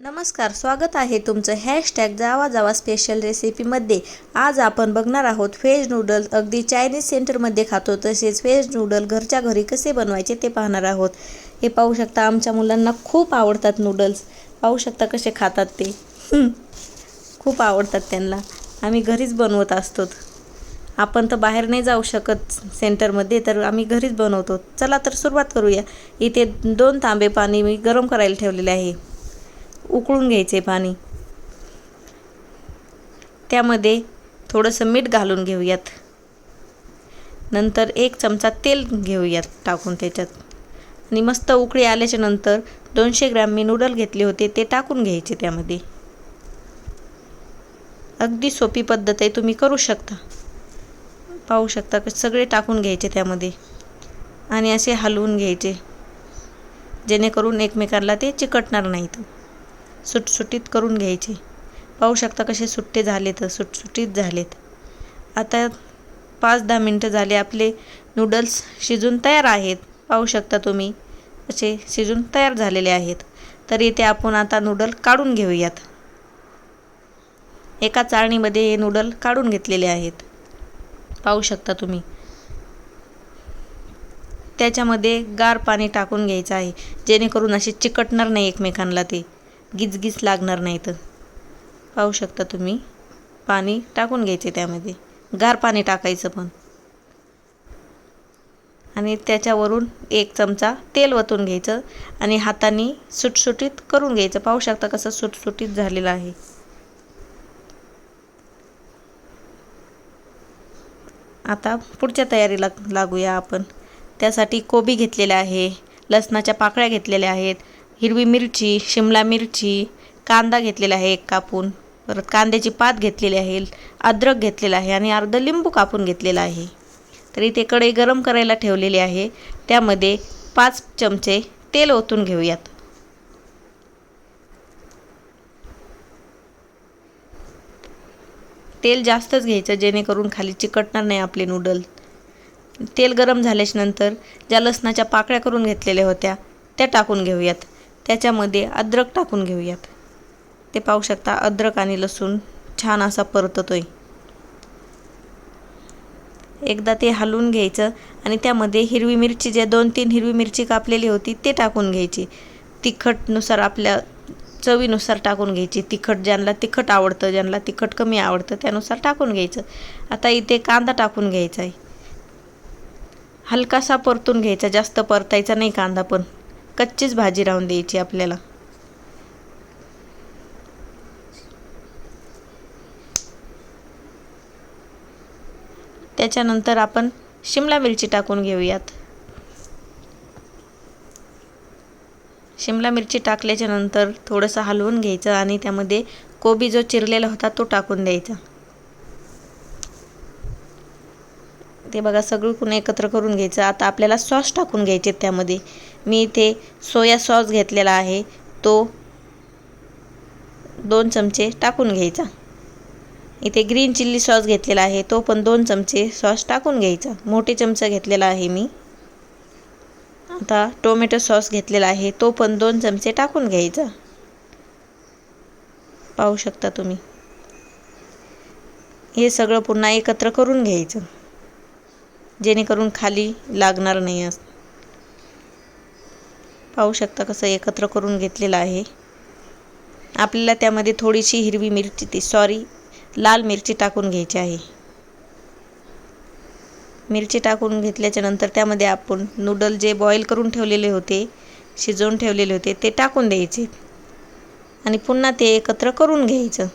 नमस्कार, स्वागत आहे तुमचं जावा जावा स्पेशल रेसिपीमध्ये। आज आपण बघणार आहोत व्हेज नूडल्स। अगदी चायनीज सेंटरमध्ये खातो तसेच व्हेज नूडल घरच्या घरी कसे बनवायचे ते पाहणार आहोत। हे पाहू शकता, आमच्या मुलांना खूप आवडतात नूडल्स। पाहू शकता कसे खातात ते। खूप आवडतात त्यांना। आम्ही घरीच बनवत असतो। आपण तर बाहेर नाही जाऊ शकत सेंटरमध्ये, तर आम्ही घरीच बनवतो। चला तर सुरुवात करूया। इथे 2 तांबे पाणी मी गरम करायला ठेवलेले आहे। उकळून घ्यायचे पाणी। त्यामध्ये थोडंसं मीठ घालून घेऊयात। नंतर 1 चमचा तेल घेऊयात टाकून त्याच्यात, आणि मस्त उकळी आल्याच्या नंतर 200 ग्रॅम मी नूडल घेतले होते ते टाकून घ्यायचे त्यामध्ये। अगदी सोपी पद्धत आहे, तुम्ही करू शकता। पाहू शकता की सगळे टाकून घ्यायचे त्यामध्ये आणि असे हलवून घ्यायचे, जेणेकरून एकमेकांना ते चिकटणार नाहीत। सुटसुटीत करून घ्यायचे। पाहू शकता कसे सुट्टे झालेत, सुटसुटीत झालेत। आता 5-10 मिनिटं झाले, आपले नूडल्स शिजून तयार आहेत। पाहू शकता तुम्ही असे शिजून तयार झालेले आहेत। तर इथे आपण आता नूडल काढून घेऊयात। एका चाळणीमध्ये हे नूडल काढून घेतलेले आहेत। पाहू शकता तुम्ही। त्याच्यामध्ये गार पाणी टाकून घ्यायचं आहे, जेणेकरून असे चिकटणार नाही एकमेकांना, ते गिजगिज लागणार नाहीत। पाहू शकता तुम्ही, पाणी टाकून घ्यायचे त्यामध्ये, गार पाणी टाकायचं पण, आणि त्याच्यावरून 1 चमचा तेल वतून घ्यायचं आणि हाताने सुटसुटीत करून घ्यायचं। पाहू शकता कसं सुटसुटीत झालेलं आहे। आता पुढच्या तयारीला लागूया आपण। त्यासाठी कोबी घेतलेले आहे, लसणाच्या पाकळ्या घेतलेल्या आहेत, हिरवी मिरची, शिमला मिरची, कांदा घेतलेला आहे 1 कापून, परत कांद्याची पात घेतलेली आहे, अद्रक घेतलेला आहे आणि अर्ध लिंबू कापून घेतलेला आहे। तर इथे कढई गरम करायला ठेवलेली आहे। त्यामध्ये 5 चमचे तेल ओतून घेऊयात। तेल जास्तच घ्यायचं, जेणेकरून खाली चिकटणार नाही आपले नूडल। तेल गरम झाल्याच्या नंतर ज्या लसणाच्या पाकळ्या करून घेतलेल्या होत्या त्या टाकून घेऊयात। त्याच्यामध्ये अद्रक टाकून घेऊयात। ते पाहू शकता अद्रक आणि लसूण छान असा परततोय। एकदा ते हलवून घ्यायचं आणि त्यामध्ये हिरवी मिरची, जे 2-3 हिरवी मिरची कापलेली होती ते टाकून घ्यायची। तिखटनुसार, आपल्या चवीनुसार टाकून घ्यायची। तिखट ज्यांना तिखट आवडतं, ज्यांना तिखट कमी आवडतं त्यानुसार टाकून घ्यायचं। आता इथे कांदा टाकून घ्यायचा आहे। हलकासा परतून घ्यायचा, जास्त परतायचा नाही कांदा, पण कच्चीच भाजी राहून द्यायची आपल्याला। त्याच्यानंतर आपण शिमला मिरची टाकून घेऊयात। शिमला मिरची टाकल्याच्या नंतर थोडंसं हलवून घ्यायचं आणि त्यामध्ये कोबी जो चिरलेला होता तो टाकून द्यायचा। ते बघा सगळं एकत्र करून घ्यायचं। आता आपल्याला सॉस टाकून घ्यायचे त्यामध्ये। मी इथे सोया सॉस घेतलेला आहे, तो 2 चमचे टाकून घ्यायचा। इथे ग्रीन चिल्ली सॉस घेतलेला आहे, तो पण 2 चमचे सॉस टाकून घ्यायचा। मोठे चमचा घेतलेला आहे मी। आता टोमॅटो सॉस घेतलेला आहे, तो पण 2 चमचे टाकून घ्यायचा। पाहू शकता तुम्ही। हे सगळं पुन्हा एकत्र करून घ्यायचं, जेणेकरून खाली लागणार नाही। पाहू शकता कसं एकत्र करून घेतलेलं आहे। आपल्याला त्यामध्ये थोडीशी हिरवी मिरची, लाल मिरची टाकून घ्यायची आहे। मिरची टाकून घेतल्याच्या नंतर त्यामध्ये आपण नूडल जे बॉईल करून ठेवलेले होते, शिजवून ठेवलेले होते, ते टाकून द्यायचे आणि पुन्हा ते एकत्र करून घ्यायचं।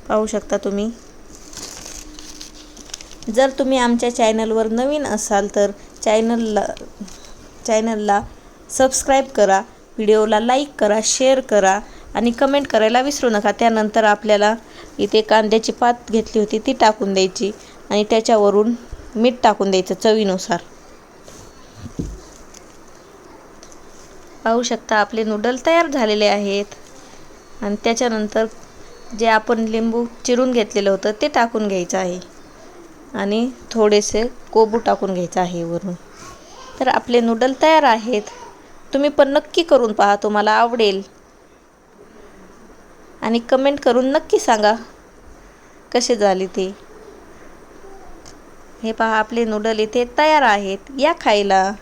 पाहू शकता तुम्ही। जर तुम्ही आमच्या चॅनलवर नवीन असाल तर चॅनलला सबस्क्राईब करा, व्हिडिओला लाईक करा, शेअर करा आणि कमेंट करायला विसरू नका। त्यानंतर आपल्याला इथे कांद्याची पात घेतली होती ती टाकून द्यायची आणि त्याच्यावरून मीठ टाकून द्यायचं चवीनुसार। पाहू शकता आपले नूडल तयार झालेले आहेत। आणि त्याच्यानंतर जे आपण लिंबू चिरून घेतलेलं होतं ते टाकून घ्यायचं आहे आणि थोडेसे कोबू टाकून घ्यायचं आहे वरून। तर आपले नूडल तयार आहेत. तुम्ही पण नक्की करून पहा, तुम्हाला आवडेल. आणि कमेंट करून नक्की सांगा कसे झाले ते. हे पहा, आपले नूडल इथे तयार आहेत. या खायला.